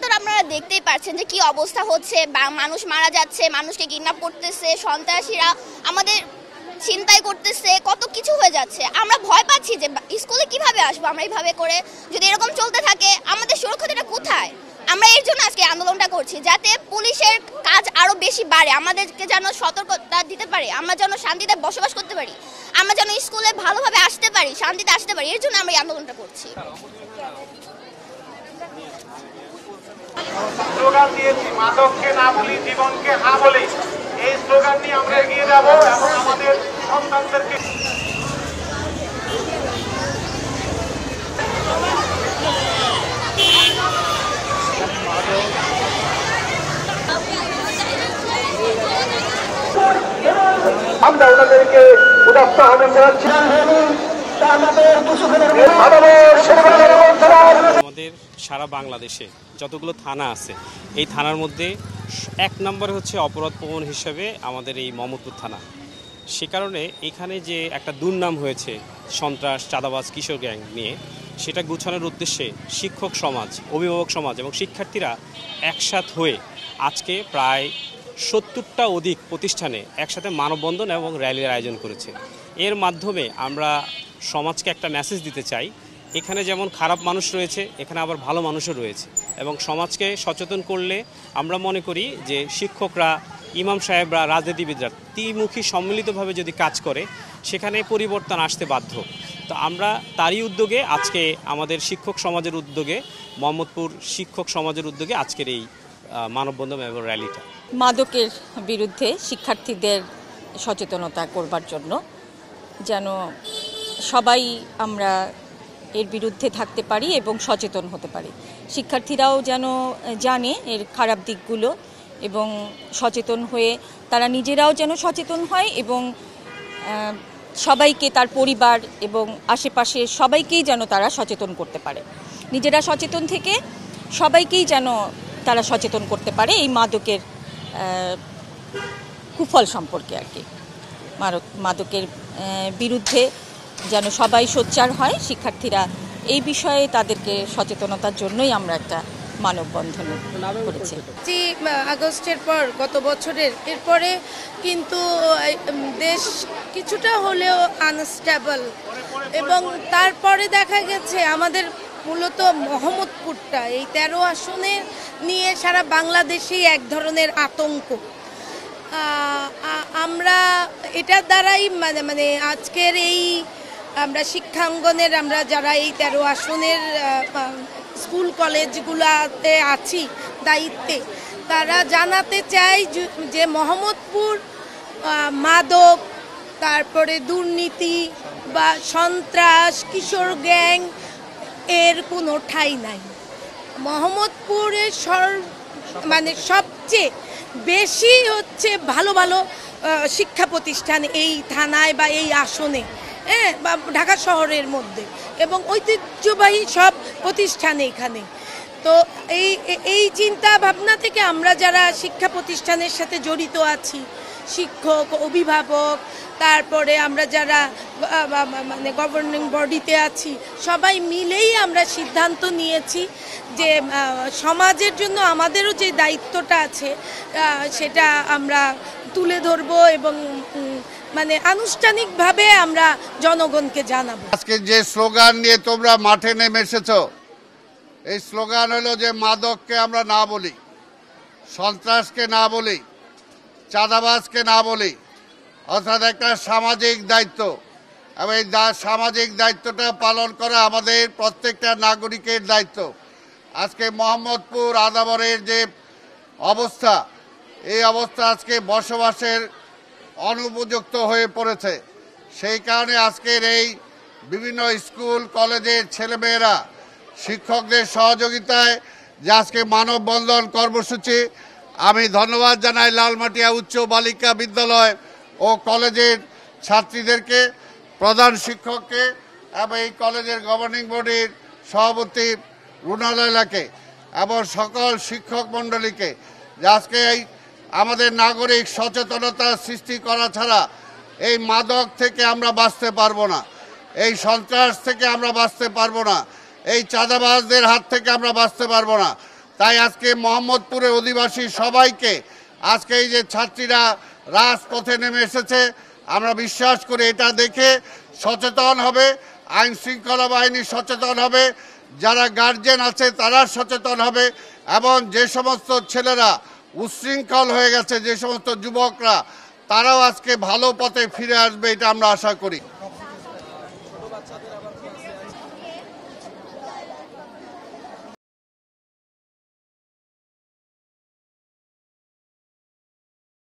তো আপনারা দেখতেই পাচ্ছেন যে কি অবস্থা হচ্ছে, মানুষ মারা যাচ্ছে, মানুষকে কিডন্যাপ করতেছে, সন্ত্রাসীরা আমাদের চিন্তাই করতেছে, কত কিছু হয়ে যাচ্ছে। আমরা ভয় পাচ্ছি যে স্কুলে কিভাবে আসবো আমরা এইভাবে করে, যদি এরকম চলতে থাকে আমাদের সুরক্ষাটা কোথায়। আমরা এর জন্য আজকে আন্দোলনটা করছি, যাতে পুলিশের কাজ আরো বেশি বাড়ে, আমাদেরকে যেন সতর্কতা দিতে পারে, আমরা যেন শান্তিতে বসবাস করতে পারি, আমরা যেন স্কুলে ভালোভাবে আসতে পারি, শান্তিতে আসতে পারি, এর জন্য আমরা এই আন্দোলনটা করছি। স্লোগান দিয়েছি, মাদককে না বলি, জীবনকে হা বলি। এই স্লোগান নিয়ে আমরা এগিয়ে যাব এবং আমাদের সন্তানদেরকে আমরা ওনাদেরকে উদাত্ত আহ্বান জানাচ্ছি। আমাদের সারা বাংলাদেশে যতগুলো থানা আছে এই থানার মধ্যে 1 নম্বরে হচ্ছে অপরাধপ্রবণ হিসেবে আমাদের এই মোহাম্মদপুর থানা। সে কারণে এখানে যে একটা দুর্নাম হয়েছে সন্ত্রাস, চাঁদাবাজ, কিশোর গ্যাং নিয়ে, সেটা গুছানোর উদ্দেশ্যে শিক্ষক সমাজ, অভিভাবক সমাজ এবং শিক্ষার্থীরা একসাথ হয়ে আজকে প্রায় 70টা অধিক প্রতিষ্ঠানে একসাথে মানববন্ধন এবং র্যালির আয়োজন করেছে। এর মাধ্যমে আমরা সমাজকে একটা মেসেজ দিতে চাই, এখানে যেমন খারাপ মানুষ রয়েছে এখানে আবার ভালো মানুষও রয়েছে, এবং সমাজকে সচেতন করলে আমরা মনে করি যে শিক্ষকরা, ইমাম সাহেবরা, রাজনীতিবিদরা ত্রিমুখী সম্মিলিতভাবে যদি কাজ করে সেখানে পরিবর্তন আসতে বাধ্য। তো আমরা তারই উদ্যোগে আজকে আমাদের শিক্ষক সমাজের উদ্যোগে, মোহাম্মদপুর শিক্ষক সমাজের উদ্যোগে আজকের এই মানববন্ধন এবং র্যালিটা। মাদকের বিরুদ্ধে শিক্ষার্থীদের সচেতনতা করবার জন্য, যেন সবাই আমরা এর বিরুদ্ধে থাকতে পারি এবং সচেতন হতে পারি। শিক্ষার্থীরাও যেন জানে এর খারাপ দিকগুলো এবং সচেতন হয়ে তারা নিজেরাও যেন সচেতন হয় এবং সবাইকে, তার পরিবার এবং আশেপাশে সবাইকেই যেন তারা সচেতন করতে পারে। নিজেরা সচেতন থেকে সবাইকেই যেন তারা সচেতন করতে পারে এই মাদকের কুফল সম্পর্কে আর কি। মাদকের বিরুদ্ধে যেন সবাই সোচ্চার হয়, শিক্ষার্থীরা এই বিষয়ে তাদেরকে সচেতনতার জন্যই আমরা একটা মানববন্ধন করেছি। 5 আগস্টের পর, গত বছরের এরপরে কিন্তু দেশ কিছুটা হলেও আনস্টেবল, এবং তারপরে দেখা গেছে আমাদের মূলত মোহাম্মদপুরটা, এই 13 আসনে নিয়ে সারা বাংলাদেশেই এক ধরনের আতঙ্ক। আমরা এটার দ্বারাই মানে আজকের এই আমরা শিক্ষাঙ্গনের, আমরা যারা এই 13 আসনের স্কুল কলেজগুলোতে আছি দায়িত্বে, তারা জানাতে চাই যে মোহাম্মদপুর মাদক, তারপরে দুর্নীতি বা সন্ত্রাস, কিশোর গ্যাং এর কোনো ঠাঁই নাই। মোহাম্মদপুরের মানে সবচেয়ে বেশি হচ্ছে ভালো ভালো শিক্ষা প্রতিষ্ঠান এই থানায় বা এই আসনে, বা ঢাকা শহরের মধ্যে, এবং ঐতিহ্যবাহী সব প্রতিষ্ঠান এখানে। তো এই চিন্তা ভাবনা থেকে আমরা যারা শিক্ষা প্রতিষ্ঠানের সাথে জড়িত আছি, শিক্ষক, অভিভাবক, তারপরে আমরা যারা মানে গভর্নিং বডিতে আছি, সবাই মিলেই আমরা সিদ্ধান্ত নিয়েছি যে সমাজের জন্য আমাদেরও যে দায়িত্বটা আছে সেটা আমরা তুলে ধরব এবং মানে আনুষ্ঠানিকভাবে আমরা জনগণকে জানাবো। আজকে যে স্লোগান নিয়ে তোমরা মাঠে নেমে এসেছো, এই স্লোগান হলো যে মাদককে আমরা না বলি, সন্ত্রাসকে না বলি, চাঁদাবাজকে না বলি, অর্থাৎ একটা সামাজিক দায়িত্ব, এবং এই সামাজিক দায়িত্বটা পালন করা আমাদের প্রত্যেকটা নাগরিকের দায়িত্ব। আজকে মোহাম্মদপুর আদাবরের যে অবস্থা, এই অবস্থা আজকে বসবাসের অনুপযুক্ত হয়ে পড়েছে। সেই কারণে আজকের এই বিভিন্ন স্কুল কলেজের ছেলেমেয়েরা শিক্ষকদের সহযোগিতায় যে আজকে মানববন্ধন কর্মসূচি, আমি ধন্যবাদ জানাই লালমাটিয়া উচ্চ বালিকা বিদ্যালয় ও কলেজের ছাত্রীদেরকে, প্রধান শিক্ষককে এবং এই কলেজের গভর্নিং বডির সভাপতি রুনালাইলাকে এবং সকল শিক্ষক মণ্ডলীকে, যে আজকে এই আমাদের নাগরিক সচেতনতা সৃষ্টি করা ছাড়া এই মাদক থেকে আমরা বাঁচতে পারবো না, এই সন্ত্রাস থেকে আমরা বাঁচতে পারবো না, এই চাঁদাবাজদের হাত থেকে আমরা বাঁচতে পারবো না। তাই আজকে মোহাম্মদপুরের অধিবাসী সবাইকে আজকে এই যে ছাত্রীরা রাজপথে নেমে এসেছে, আমরা বিশ্বাস করি এটা দেখে সচেতন হবে, আইন শৃঙ্খলা বাহিনী সচেতন হবে, যারা গার্জেন আছে তারা সচেতন হবে, এবং যে সমস্ত ছেলেরা উচ্ছৃঙ্খল হয়ে গেছে, যে সমস্ত যুবকরা, তারাও আজকে ভালো পথে ফিরে আসবে, এটা আমরা আশা করি।